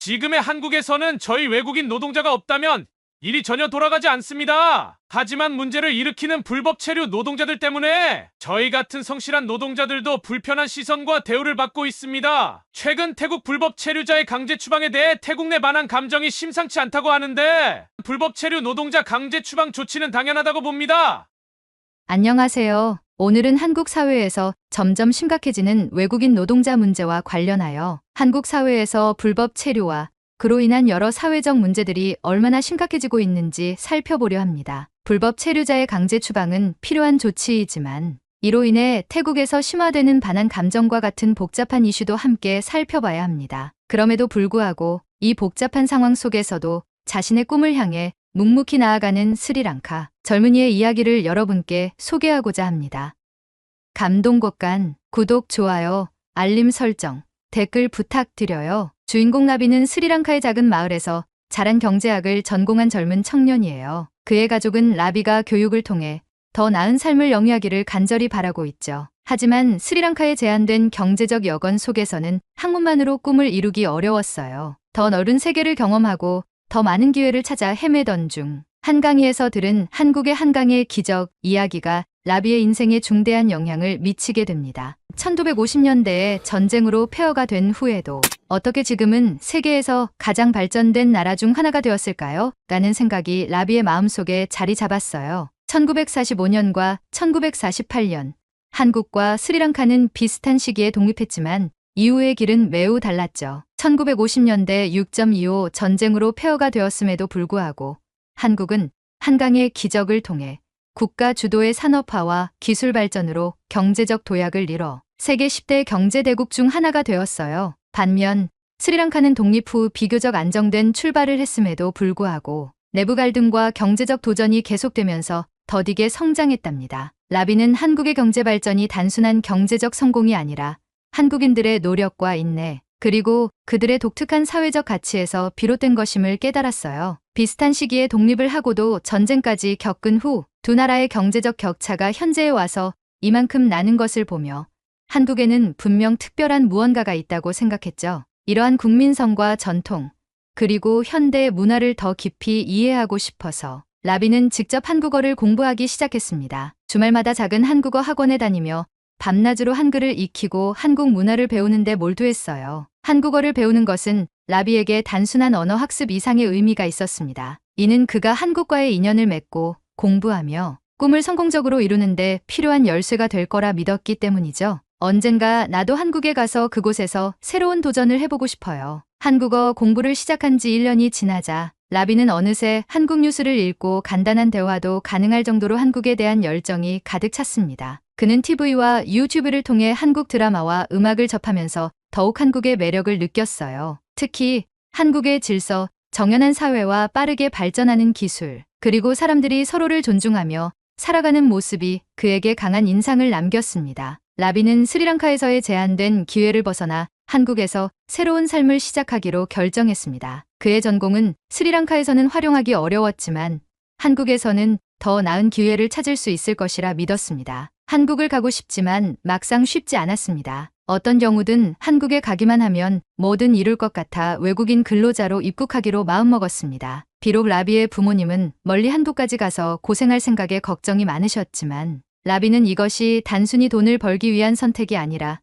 지금의 한국에서는 저희 외국인 노동자가 없다면 일이 전혀 돌아가지 않습니다. 하지만 문제를 일으키는 불법 체류 노동자들 때문에 저희 같은 성실한 노동자들도 불편한 시선과 대우를 받고 있습니다. 최근 태국 불법 체류자의 강제 추방에 대해 태국 내 반한 감정이 심상치 않다고 하는데 불법 체류 노동자 강제 추방 조치는 당연하다고 봅니다. 안녕하세요. 오늘은 한국 사회에서 점점 심각해지는 외국인 노동자 문제와 관련하여 한국 사회에서 불법 체류와 그로 인한 여러 사회적 문제들이 얼마나 심각해지고 있는지 살펴보려 합니다. 불법 체류자의 강제 추방은 필요한 조치이지만 이로 인해 태국에서 심화되는 반한 감정과 같은 복잡한 이슈도 함께 살펴봐야 합니다. 그럼에도 불구하고 이 복잡한 상황 속에서도 자신의 꿈을 향해 묵묵히 나아가는 스리랑카 젊은이의 이야기를 여러분께 소개하고자 합니다. 감동곡간, 구독, 좋아요, 알림 설정, 댓글 부탁드려요. 주인공 라비는 스리랑카의 작은 마을에서 자란 경제학을 전공한 젊은 청년이에요. 그의 가족은 라비가 교육을 통해 더 나은 삶을 영위하기를 간절히 바라고 있죠. 하지만 스리랑카의 제한된 경제적 여건 속에서는 학문만으로 꿈을 이루기 어려웠어요. 더 넓은 세계를 경험하고 더 많은 기회를 찾아 헤매던 중 한강위에서 들은 한국의 한강의 기적 이야기가 라비의 인생에 중대한 영향을 미치게 됩니다. 1950년대에 전쟁으로 폐허가 된 후에도 어떻게 지금은 세계에서 가장 발전된 나라 중 하나가 되었을까요? 라는 생각이 라비의 마음속에 자리 잡았어요. 1945년과 1948년 한국과 스리랑카는 비슷한 시기에 독립했지만 이후의 길은 매우 달랐죠. 1950년대 6.25 전쟁으로 폐허가 되었음에도 불구하고 한국은 한강의 기적을 통해 국가 주도의 산업화와 기술 발전으로 경제적 도약을 이뤄 세계 10대 경제대국 중 하나가 되었어요. 반면 스리랑카는 독립 후 비교적 안정된 출발을 했음에도 불구하고 내부 갈등과 경제적 도전이 계속되면서 더디게 성장했답니다. 라비는 한국의 경제 발전이 단순한 경제적 성공이 아니라 한국인들의 노력과 인내, 그리고 그들의 독특한 사회적 가치에서 비롯된 것임을 깨달았어요. 비슷한 시기에 독립을 하고도 전쟁까지 겪은 후 두 나라의 경제적 격차가 현재에 와서 이만큼 나는 것을 보며 한국에는 분명 특별한 무언가가 있다고 생각했죠. 이러한 국민성과 전통, 그리고 현대 문화를 더 깊이 이해하고 싶어서 라비는 직접 한국어를 공부하기 시작했습니다. 주말마다 작은 한국어 학원에 다니며 밤낮으로 한글을 익히고 한국 문화를 배우는 데 몰두했어요. 한국어를 배우는 것은 라비에게 단순한 언어 학습 이상의 의미가 있었습니다. 이는 그가 한국과의 인연을 맺고 공부하며 꿈을 성공적으로 이루는데 필요한 열쇠가 될 거라 믿었기 때문이죠. 언젠가 나도 한국에 가서 그곳에서 새로운 도전을 해보고 싶어요. 한국어 공부를 시작한 지 1년이 지나자 라비는 어느새 한국 뉴스를 읽고 간단한 대화도 가능할 정도로 한국에 대한 열정이 가득 찼습니다. 그는 TV와 유튜브를 통해 한국 드라마와 음악을 접하면서 더욱 한국의 매력을 느꼈어요. 특히 한국의 질서, 정연한 사회와 빠르게 발전하는 기술, 그리고 사람들이 서로를 존중하며 살아가는 모습이 그에게 강한 인상을 남겼습니다. 라비는 스리랑카에서의 제한된 기회를 벗어나 한국에서 새로운 삶을 시작하기로 결정했습니다. 그의 전공은 스리랑카에서는 활용하기 어려웠지만 한국에서는 더 나은 기회를 찾을 수 있을 것이라 믿었습니다. 한국을 가고 싶지만 막상 쉽지 않았습니다. 어떤 경우든 한국에 가기만 하면 뭐든 이룰 것 같아 외국인 근로자로 입국하기로 마음먹었습니다. 비록 라비의 부모님은 멀리 한국까지 가서 고생할 생각에 걱정이 많으셨지만 라비는 이것이 단순히 돈을 벌기 위한 선택이 아니라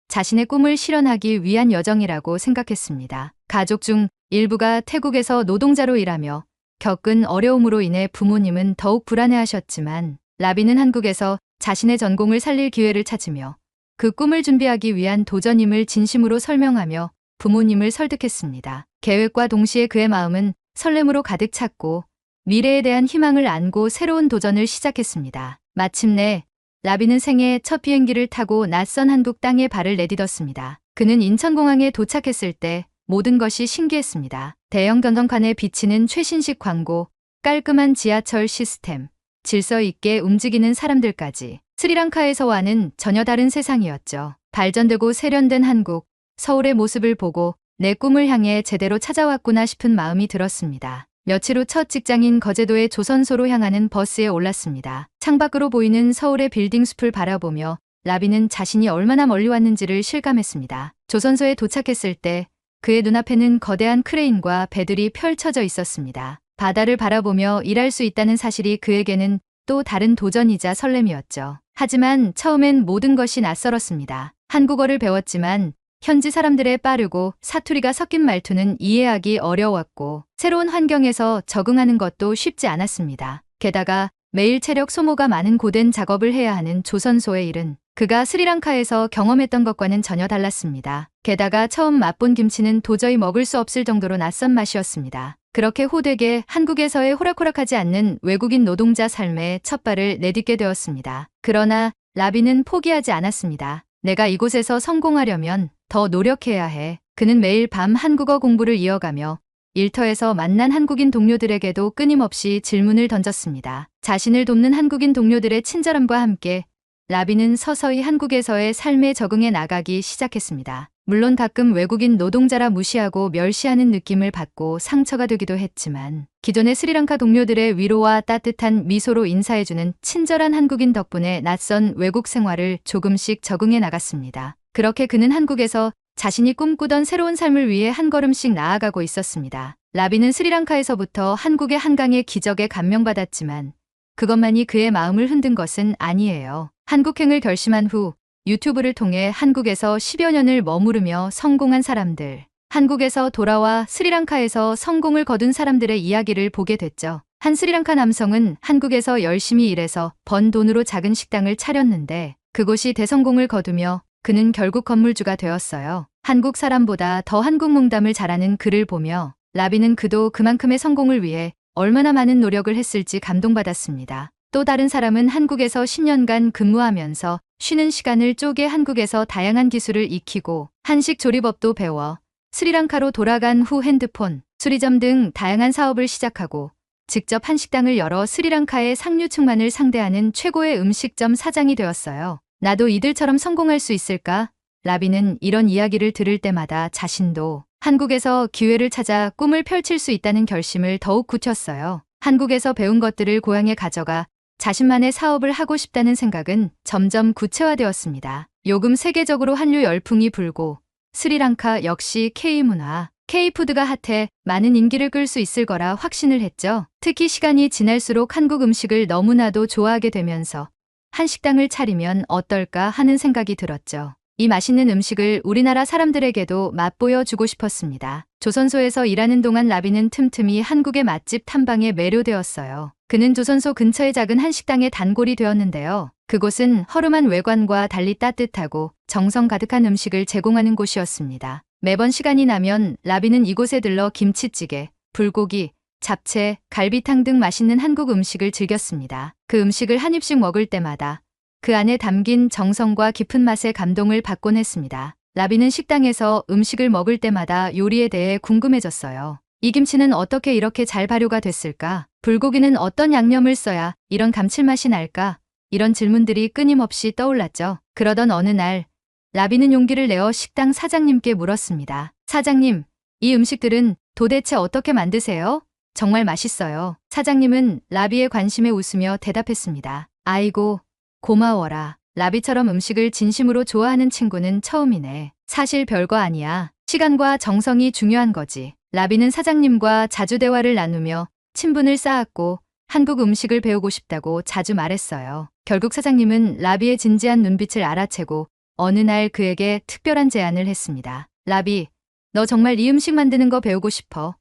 자신의 꿈을 실현하기 위한 여정이라고 생각했습니다. 가족 중 일부가 태국에서 노동자로 일하며 겪은 어려움으로 인해 부모님은 더욱 불안해하셨지만 라비는 한국에서 자신의 전공을 살릴 기회를 찾으며 그 꿈을 준비하기 위한 도전임을 진심으로 설명하며 부모님을 설득했습니다. 계획과 동시에 그의 마음은 설렘으로 가득 찼고 미래에 대한 희망을 안고 새로운 도전을 시작했습니다. 마침내 라비는 생애 첫 비행기를 타고 낯선 한국 땅에 발을 내딛었습니다. 그는 인천공항에 도착했을 때 모든 것이 신기했습니다. 대형 견성칸에 비치는 최신식 광고, 깔끔한 지하철 시스템, 질서 있게 움직이는 사람들까지 스리랑카에서와는 전혀 다른 세상이었죠. 발전되고 세련된 한국, 서울의 모습을 보고 내 꿈을 향해 제대로 찾아왔구나 싶은 마음이 들었습니다. 며칠 후 첫 직장인 거제도의 조선소로 향하는 버스에 올랐습니다. 창밖으로 보이는 서울의 빌딩 숲을 바라보며 라비는 자신이 얼마나 멀리 왔는지를 실감했습니다. 조선소에 도착했을 때 그의 눈앞에는 거대한 크레인과 배들이 펼쳐져 있었습니다. 바다를 바라보며 일할 수 있다는 사실이 그에게는 또 다른 도전이자 설렘이었죠. 하지만 처음엔 모든 것이 낯설었습니다. 한국어를 배웠지만 현지 사람들의 빠르고 사투리가 섞인 말투는 이해하기 어려웠고 새로운 환경에서 적응하는 것도 쉽지 않았습니다. 게다가 매일 체력 소모가 많은 고된 작업을 해야 하는 조선소의 일은 그가 스리랑카에서 경험했던 것과는 전혀 달랐습니다. 게다가 처음 맛본 김치는 도저히 먹을 수 없을 정도로 낯선 맛이었습니다. 그렇게 호되게 한국에서의 호락호락하지 않는 외국인 노동자 삶에 첫 발을 내딛게 되었습니다. 그러나 라비는 포기하지 않았습니다. 내가 이곳에서 성공하려면 더 노력해야 해. 그는 매일 밤 한국어 공부를 이어가며 일터에서 만난 한국인 동료들에게도 끊임없이 질문을 던졌습니다. 자신을 돕는 한국인 동료들의 친절함과 함께 라비는 서서히 한국에서의 삶에 적응해 나가기 시작했습니다. 물론 가끔 외국인 노동자라 무시하고 멸시하는 느낌을 받고 상처가 되기도 했지만 기존의 스리랑카 동료들의 위로와 따뜻한 미소로 인사해주는 친절한 한국인 덕분에 낯선 외국 생활을 조금씩 적응해 나갔습니다. 그렇게 그는 한국에서 자신이 꿈꾸던 새로운 삶을 위해 한 걸음씩 나아가고 있었습니다. 라비는 스리랑카에서부터 한국의 한강의 기적에 감명받았지만 그것만이 그의 마음을 흔든 것은 아니에요. 한국행을 결심한 후 유튜브를 통해 한국에서 10여 년을 머무르며 성공한 사람들, 한국에서 돌아와 스리랑카에서 성공을 거둔 사람들의 이야기를 보게 됐죠. 한 스리랑카 남성은 한국에서 열심히 일해서 번 돈으로 작은 식당을 차렸는데 그곳이 대성공을 거두며 그는 결국 건물주가 되었어요. 한국 사람보다 더 한국 농담을 잘하는 그를 보며 라비는 그도 그만큼의 성공을 위해 얼마나 많은 노력을 했을지 감동받았습니다. 또 다른 사람은 한국에서 10년간 근무하면서 쉬는 시간을 쪼개 한국에서 다양한 기술을 익히고 한식 조리법도 배워 스리랑카로 돌아간 후 핸드폰, 수리점 등 다양한 사업을 시작하고 직접 한식당을 열어 스리랑카의 상류층만을 상대하는 최고의 음식점 사장이 되었어요. 나도 이들처럼 성공할 수 있을까? 라비는 이런 이야기를 들을 때마다 자신도 한국에서 기회를 찾아 꿈을 펼칠 수 있다는 결심을 더욱 굳혔어요. 한국에서 배운 것들을 고향에 가져가 자신만의 사업을 하고 싶다는 생각은 점점 구체화되었습니다. 요즘 세계적으로 한류 열풍이 불고 스리랑카 역시 K문화, K푸드가 핫해 많은 인기를 끌 수 있을 거라 확신을 했죠. 특히 시간이 지날수록 한국 음식을 너무나도 좋아하게 되면서 한식당을 차리면 어떨까 하는 생각이 들었죠. 이 맛있는 음식을 우리나라 사람들에게도 맛보여 주고 싶었습니다. 조선소에서 일하는 동안 라비는 틈틈이 한국의 맛집 탐방에 매료되었어요. 그는 조선소 근처의 작은 한식당에 단골이 되었는데요. 그곳은 허름한 외관과 달리 따뜻하고 정성 가득한 음식을 제공하는 곳이었습니다. 매번 시간이 나면 라비는 이곳에 들러 김치찌개, 불고기, 잡채, 갈비탕 등 맛있는 한국 음식을 즐겼습니다. 그 음식을 한 입씩 먹을 때마다 그 안에 담긴 정성과 깊은 맛에 감동을 받곤 했습니다. 라비는 식당에서 음식을 먹을 때마다 요리에 대해 궁금해졌어요. 이 김치는 어떻게 이렇게 잘 발효가 됐을까? 불고기는 어떤 양념을 써야 이런 감칠맛이 날까? 이런 질문들이 끊임없이 떠올랐죠. 그러던 어느 날 라비는 용기를 내어 식당 사장님께 물었습니다. 사장님, 이 음식들은 도대체 어떻게 만드세요? 정말 맛있어요. 사장님은 라비의 관심에 웃으며 대답했습니다. 아이고, 고마워라. 라비처럼 음식을 진심으로 좋아하는 친구는 처음이네. 사실 별거 아니야. 시간과 정성이 중요한 거지. 라비는 사장님과 자주 대화를 나누며 친분을 쌓았고 한국 음식을 배우고 싶다고 자주 말했어요. 결국 사장님은 라비의 진지한 눈빛을 알아채고 어느 날 그에게 특별한 제안을 했습니다. 라비, 너 정말 이 음식 만드는 거 배우고 싶어.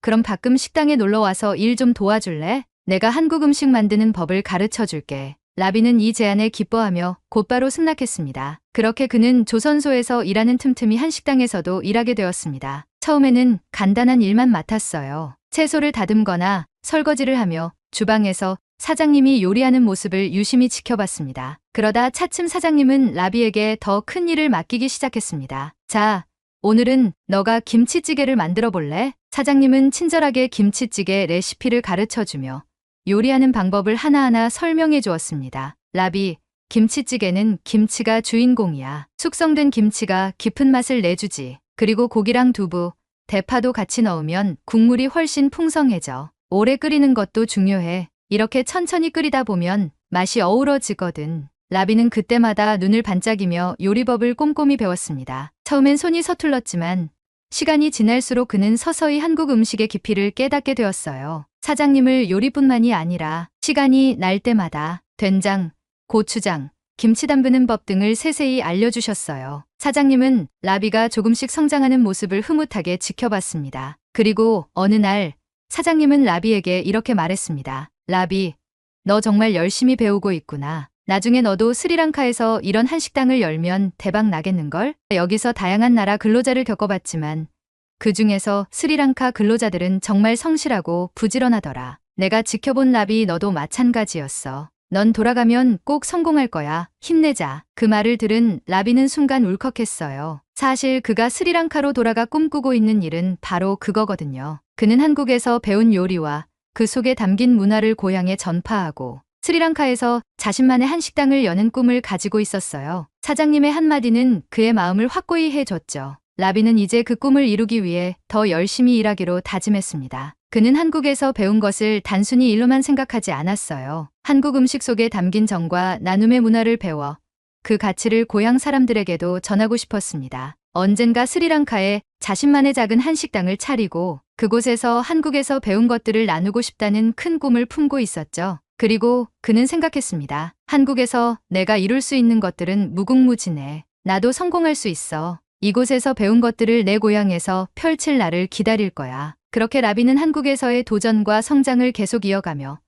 그럼 가끔 식당에 놀러와서 일 좀 도와줄래? 내가 한국 음식 만드는 법을 가르쳐 줄게. 라비는 이 제안에 기뻐하며 곧바로 승낙했습니다. 그렇게 그는 조선소에서 일하는 틈틈이 한식당에서도 일하게 되었습니다. 처음에는 간단한 일만 맡았어요. 채소를 다듬거나 설거지를 하며 주방에서 사장님이 요리하는 모습을 유심히 지켜봤습니다. 그러다 차츰 사장님은 라비에게 더 큰 일을 맡기기 시작했습니다. 자, 오늘은 너가 김치찌개를 만들어 볼래? 사장님은 친절하게 김치찌개 레시피를 가르쳐주며 요리하는 방법을 하나하나 설명해 주었습니다. 라비, 김치찌개는 김치가 주인공이야. 숙성된 김치가 깊은 맛을 내주지. 그리고 고기랑 두부, 대파도 같이 넣으면 국물이 훨씬 풍성해져. 오래 끓이는 것도 중요해. 이렇게 천천히 끓이다 보면 맛이 어우러지거든. 라비는 그때마다 눈을 반짝이며 요리법을 꼼꼼히 배웠습니다. 처음엔 손이 서툴렀지만 시간이 지날수록 그는 서서히 한국 음식의 깊이를 깨닫게 되었어요. 사장님을 요리뿐만이 아니라 시간이 날 때마다 된장, 고추장, 김치 담그는 법 등을 세세히 알려주셨어요. 사장님은 라비가 조금씩 성장하는 모습을 흐뭇하게 지켜봤습니다. 그리고 어느 날 사장님은 라비에게 이렇게 말했습니다. 라비, 너 정말 열심히 배우고 있구나. 나중에 너도 스리랑카에서 이런 한식당을 열면 대박 나겠는걸? 여기서 다양한 나라 근로자를 겪어봤지만 그 중에서 스리랑카 근로자들은 정말 성실하고 부지런하더라. 내가 지켜본 라비 너도 마찬가지였어. 넌 돌아가면 꼭 성공할 거야. 힘내자. 그 말을 들은 라비는 순간 울컥했어요. 사실 그가 스리랑카로 돌아가 꿈꾸고 있는 일은 바로 그거거든요. 그는 한국에서 배운 요리와 그 속에 담긴 문화를 고향에 전파하고 스리랑카에서 자신만의 한식당을 여는 꿈을 가지고 있었어요. 사장님의 한마디는 그의 마음을 확고히 해줬죠. 라비는 이제 그 꿈을 이루기 위해 더 열심히 일하기로 다짐했습니다. 그는 한국에서 배운 것을 단순히 일로만 생각하지 않았어요. 한국 음식 속에 담긴 정과 나눔의 문화를 배워 그 가치를 고향 사람들에게도 전하고 싶었습니다. 언젠가 스리랑카에 자신만의 작은 한식당을 차리고 그곳에서 한국에서 배운 것들을 나누고 싶다는 큰 꿈을 품고 있었죠. 그리고 그는 생각했습니다. 한국에서 내가 이룰 수 있는 것들은 무궁무진해. 나도 성공할 수 있어. 이곳에서 배운 것들을 내 고향에서 펼칠 날을 기다릴 거야. 그렇게 라비는 한국에서의 도전과 성장을 계속 이어가며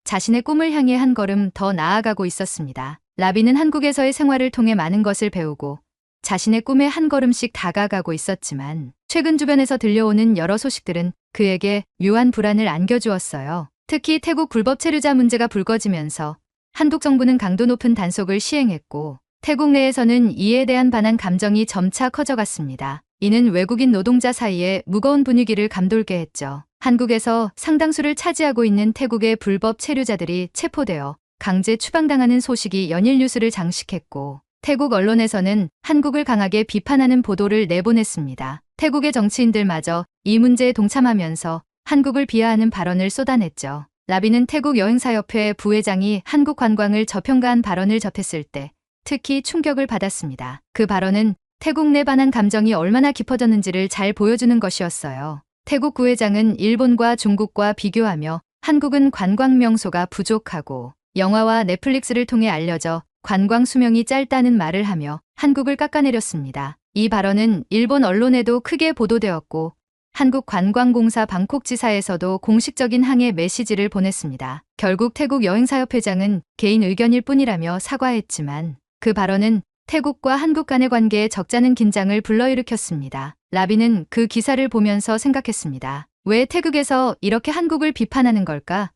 자신의 꿈을 향해 한 걸음 더 나아가고 있었습니다. 라비는 한국에서의 생활을 통해 많은 것을 배우고 자신의 꿈에 한 걸음씩 다가가고 있었지만 최근 주변에서 들려오는 여러 소식들은 그에게 묘한 불안을 안겨주었어요. 특히 태국 불법 체류자 문제가 불거지면서 한국 정부는 강도 높은 단속을 시행했고 태국 내에서는 이에 대한 반한 감정이 점차 커져갔습니다. 이는 외국인 노동자 사이에 무거운 분위기를 감돌게 했죠. 한국에서 상당수를 차지하고 있는 태국의 불법 체류자들이 체포되어 강제 추방당하는 소식이 연일 뉴스를 장식했고 태국 언론에서는 한국을 강하게 비판하는 보도를 내보냈습니다. 태국의 정치인들마저 이 문제에 동참하면서 한국을 비하하는 발언을 쏟아냈죠. 라비는 태국 여행사협회 부회장이 한국 관광을 저평가한 발언을 접했을 때 특히 충격을 받았습니다. 그 발언은 태국 내 반한 감정이 얼마나 깊어졌는지를 잘 보여주는 것이었어요. 태국 부회장은 일본과 중국과 비교하며 한국은 관광 명소가 부족하고 영화와 넷플릭스를 통해 알려져 관광 수명이 짧다는 말을 하며 한국을 깎아내렸습니다. 이 발언은 일본 언론에도 크게 보도되었고 한국관광공사 방콕지사에서도 공식적인 항해 메시지를 보냈습니다. 결국 태국 여행사협회장은 개인 의견일 뿐이라며 사과했지만 그 발언은 태국과 한국 간의 관계에 적잖은 긴장을 불러일으켰습니다. 라비는 그 기사를 보면서 생각했습니다. 왜 태국에서 이렇게 한국을 비판하는 걸까?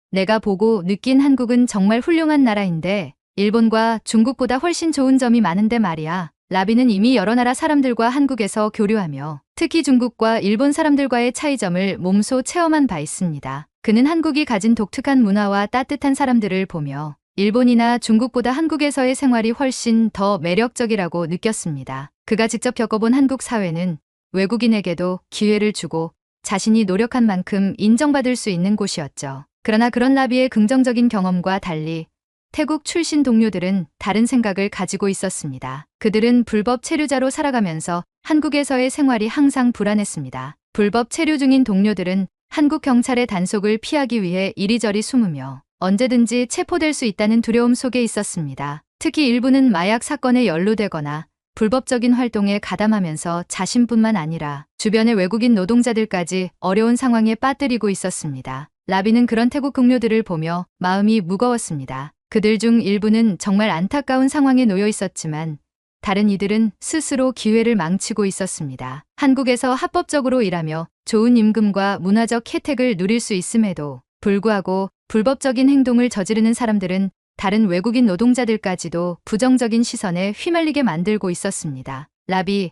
내가 보고 느낀 한국은 정말 훌륭한 나라인데 일본과 중국보다 훨씬 좋은 점이 많은데 말이야. 라비는 이미 여러 나라 사람들과 한국에서 교류하며 특히 중국과 일본 사람들과의 차이점을 몸소 체험한 바 있습니다. 그는 한국이 가진 독특한 문화와 따뜻한 사람들을 보며 일본이나 중국보다 한국에서의 생활이 훨씬 더 매력적이라고 느꼈습니다. 그가 직접 겪어본 한국 사회는 외국인에게도 기회를 주고 자신이 노력한 만큼 인정받을 수 있는 곳이었죠. 그러나 그런 라비의 긍정적인 경험과 달리 태국 출신 동료들은 다른 생각을 가지고 있었습니다. 그들은 불법 체류자로 살아가면서 한국에서의 생활이 항상 불안했습니다. 불법 체류 중인 동료들은 한국 경찰의 단속을 피하기 위해 이리저리 숨으며 언제든지 체포될 수 있다는 두려움 속에 있었습니다. 특히 일부는 마약 사건에 연루되거나 불법적인 활동에 가담하면서 자신뿐만 아니라 주변의 외국인 노동자들까지 어려운 상황에 빠뜨리고 있었습니다. 라비는 그런 태국 동료들을 보며 마음이 무거웠습니다. 그들 중 일부는 정말 안타까운 상황에 놓여 있었지만 다른 이들은 스스로 기회를 망치고 있었습니다. 한국에서 합법적으로 일하며 좋은 임금과 문화적 혜택을 누릴 수 있음에도 불구하고 불법적인 행동을 저지르는 사람들은 다른 외국인 노동자들까지도 부정적인 시선에 휘말리게 만들고 있었습니다. 라비,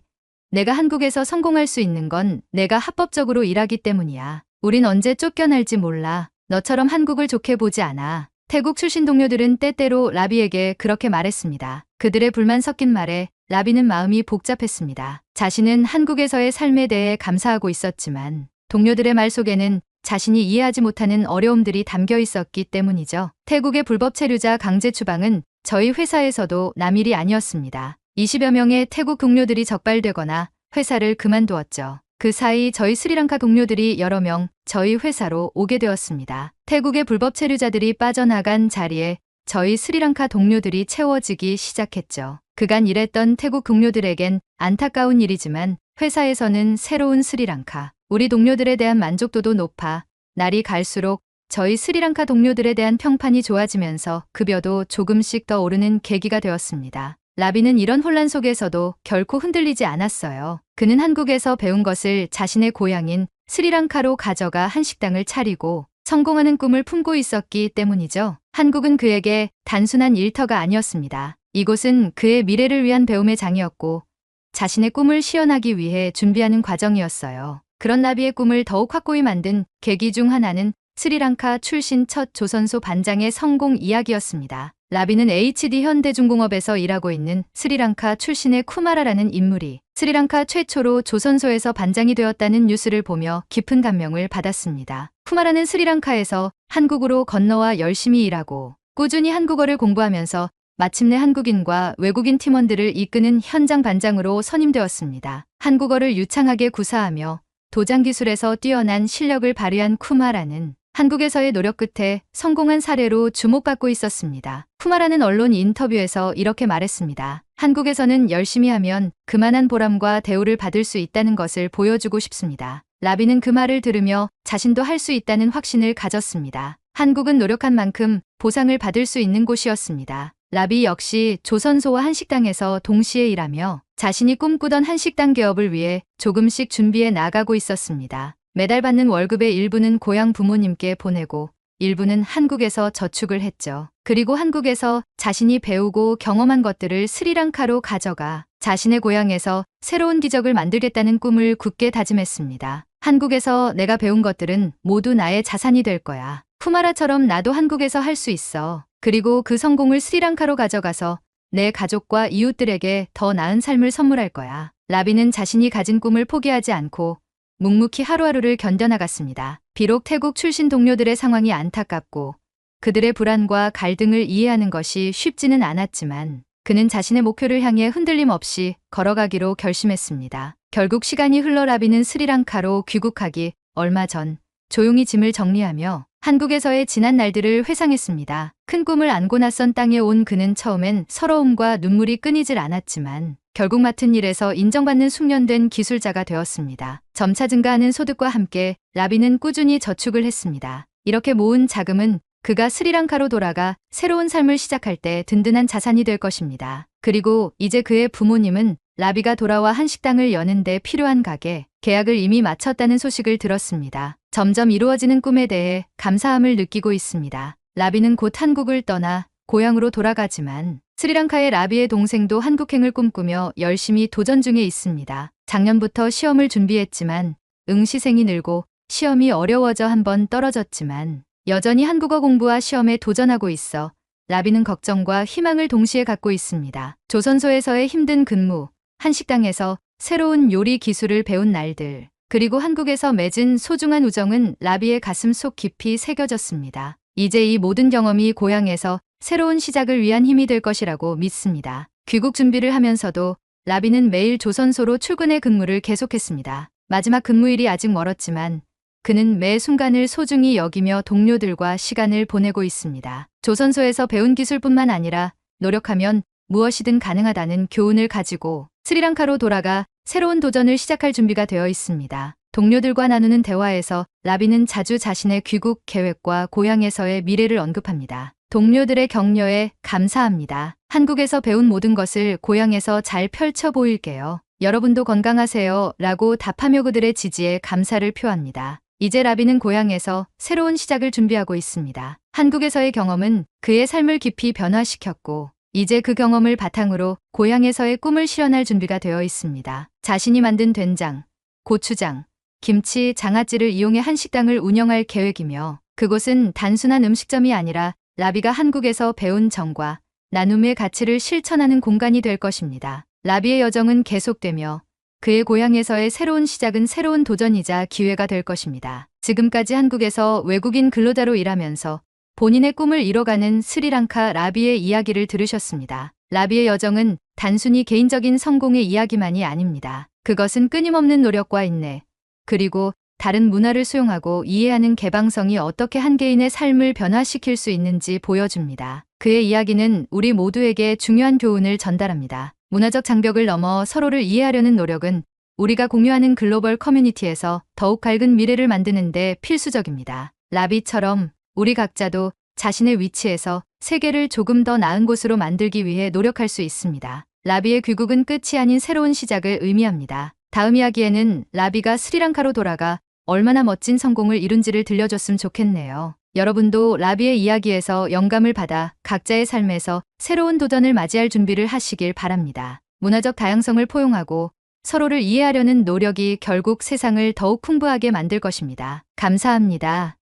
내가 한국에서 성공할 수 있는 건 내가 합법적으로 일하기 때문이야. 우린 언제 쫓겨날지 몰라. 너처럼 한국을 좋게 보지 않아. 태국 출신 동료들은 때때로 라비에게 그렇게 말했습니다. 그들의 불만 섞인 말에 라비는 마음이 복잡했습니다. 자신은 한국에서의 삶에 대해 감사하고 있었지만 동료들의 말 속에는 자신이 이해하지 못하는 어려움들이 담겨 있었기 때문이죠. 태국의 불법 체류자 강제 추방은 저희 회사에서도 남일이 아니었습니다. 20여 명의 태국 동료들이 적발되거나 회사를 그만두었죠. 그 사이 저희 스리랑카 동료들이 여러 명 저희 회사로 오게 되었습니다. 태국의 불법 체류자들이 빠져나간 자리에 저희 스리랑카 동료들이 채워지기 시작했죠. 그간 일했던 태국 동료들에겐 안타까운 일이지만 회사에서는 새로운 스리랑카, 우리 동료들에 대한 만족도도 높아 날이 갈수록 저희 스리랑카 동료들에 대한 평판이 좋아지면서 급여도 조금씩 더 오르는 계기가 되었습니다. 라비는 이런 혼란 속에서도 결코 흔들리지 않았어요. 그는 한국에서 배운 것을 자신의 고향인 스리랑카로 가져가 한식당을 차리고 성공하는 꿈을 품고 있었기 때문이죠. 한국은 그에게 단순한 일터가 아니었습니다. 이곳은 그의 미래를 위한 배움의 장이었고 자신의 꿈을 실현하기 위해 준비하는 과정이었어요. 그런 라비의 꿈을 더욱 확고히 만든 계기 중 하나는 스리랑카 출신 첫 조선소 반장의 성공 이야기였습니다. 라비는 HD 현대중공업에서 일하고 있는 스리랑카 출신의 쿠마라라는 인물이 스리랑카 최초로 조선소에서 반장이 되었다는 뉴스를 보며 깊은 감명을 받았습니다. 쿠마라는 스리랑카에서 한국으로 건너와 열심히 일하고 꾸준히 한국어를 공부하면서 마침내 한국인과 외국인 팀원들을 이끄는 현장 반장으로 선임되었습니다. 한국어를 유창하게 구사하며 도장 기술에서 뛰어난 실력을 발휘한 쿠마라는 한국에서의 노력 끝에 성공한 사례로 주목받고 있었습니다. 쿠마라는 언론 인터뷰에서 이렇게 말했습니다. 한국에서는 열심히 하면 그만한 보람과 대우를 받을 수 있다는 것을 보여주고 싶습니다. 라비는 그 말을 들으며 자신도 할 수 있다는 확신을 가졌습니다. 한국은 노력한 만큼 보상을 받을 수 있는 곳이었습니다. 라비 역시 조선소와 한식당에서 동시에 일하며 자신이 꿈꾸던 한식당 개업을 위해 조금씩 준비해 나가고 있었습니다. 매달 받는 월급의 일부는 고향 부모님께 보내고 일부는 한국에서 저축을 했죠. 그리고 한국에서 자신이 배우고 경험한 것들을 스리랑카로 가져가 자신의 고향에서 새로운 기적을 만들겠다는 꿈을 굳게 다짐했습니다. 한국에서 내가 배운 것들은 모두 나의 자산이 될 거야. 쿠마라처럼 나도 한국에서 할 수 있어. 그리고 그 성공을 스리랑카로 가져가서 내 가족과 이웃들에게 더 나은 삶을 선물할 거야. 라비는 자신이 가진 꿈을 포기하지 않고 묵묵히 하루하루를 견뎌나갔습니다. 비록 태국 출신 동료들의 상황이 안타깝고 그들의 불안과 갈등을 이해하는 것이 쉽지는 않았지만 그는 자신의 목표를 향해 흔들림 없이 걸어가기로 결심했습니다. 결국 시간이 흘러 라비는 스리랑카로 귀국하기 얼마 전 조용히 짐을 정리하며 한국에서의 지난 날들을 회상했습니다. 큰 꿈을 안고 낯선 땅에 온 그는 처음엔 서러움과 눈물이 끊이질 않았지만 결국 맡은 일에서 인정받는 숙련된 기술자가 되었습니다. 점차 증가하는 소득과 함께 라비는 꾸준히 저축을 했습니다. 이렇게 모은 자금은 그가 스리랑카로 돌아가 새로운 삶을 시작할 때 든든한 자산이 될 것입니다. 그리고 이제 그의 부모님은 라비가 돌아와 한식당을 여는 데 필요한 가게, 계약을 이미 마쳤다는 소식을 들었습니다. 점점 이루어지는 꿈에 대해 감사함을 느끼고 있습니다. 라비는 곧 한국을 떠나 고향으로 돌아가지만 스리랑카의 라비의 동생도 한국행을 꿈꾸며 열심히 도전 중에 있습니다. 작년부터 시험을 준비했지만 응시생이 늘고 시험이 어려워져 한번 떨어졌지만 여전히 한국어 공부와 시험에 도전하고 있어 라비는 걱정과 희망을 동시에 갖고 있습니다. 조선소에서의 힘든 근무, 한식당에서 새로운 요리 기술을 배운 날들, 그리고 한국에서 맺은 소중한 우정은 라비의 가슴 속 깊이 새겨졌습니다. 이제 이 모든 경험이 고향에서 새로운 시작을 위한 힘이 될 것이라고 믿습니다. 귀국 준비를 하면서도 라비는 매일 조선소로 출근해 근무를 계속했습니다. 마지막 근무일이 아직 멀었지만 그는 매 순간을 소중히 여기며 동료들과 시간을 보내고 있습니다. 조선소에서 배운 기술뿐만 아니라 노력하면 무엇이든 가능하다는 교훈을 가지고 스리랑카로 돌아가 새로운 도전을 시작할 준비가 되어 있습니다. 동료들과 나누는 대화에서 라비는 자주 자신의 귀국 계획과 고향에서의 미래를 언급합니다. 동료들의 격려에 감사합니다. 한국에서 배운 모든 것을 고향에서 잘 펼쳐 보일게요. 여러분도 건강하세요. 라고 답하며 그들의 지지에 감사를 표합니다. 이제 라비는 고향에서 새로운 시작을 준비하고 있습니다. 한국에서의 경험은 그의 삶을 깊이 변화시켰고 이제 그 경험을 바탕으로 고향에서의 꿈을 실현할 준비가 되어 있습니다. 자신이 만든 된장, 고추장, 김치, 장아찌를 이용해 한식당을 운영할 계획이며 그곳은 단순한 음식점이 아니라 라비가 한국에서 배운 정과 나눔의 가치를 실천하는 공간이 될 것입니다. 라비의 여정은 계속되며 그의 고향에서의 새로운 시작은 새로운 도전이자 기회가 될 것입니다. 지금까지 한국에서 외국인 근로자로 일하면서 본인의 꿈을 이뤄가는 스리랑카 라비의 이야기를 들으셨습니다. 라비의 여정은 단순히 개인적인 성공의 이야기만이 아닙니다. 그것은 끊임없는 노력과 인내, 그리고 다른 문화를 수용하고 이해하는 개방성이 어떻게 한 개인의 삶을 변화시킬 수 있는지 보여줍니다. 그의 이야기는 우리 모두에게 중요한 교훈을 전달합니다. 문화적 장벽을 넘어 서로를 이해하려는 노력은 우리가 공유하는 글로벌 커뮤니티에서 더욱 밝은 미래를 만드는 데 필수적입니다. 라비처럼 우리 각자도 자신의 위치에서 세계를 조금 더 나은 곳으로 만들기 위해 노력할 수 있습니다. 라비의 귀국은 끝이 아닌 새로운 시작을 의미합니다. 다음 이야기에는 라비가 스리랑카로 돌아가 얼마나 멋진 성공을 이룬지를 들려줬으면 좋겠네요. 여러분도 라비의 이야기에서 영감을 받아 각자의 삶에서 새로운 도전을 맞이할 준비를 하시길 바랍니다. 문화적 다양성을 포용하고 서로를 이해하려는 노력이 결국 세상을 더욱 풍부하게 만들 것입니다. 감사합니다.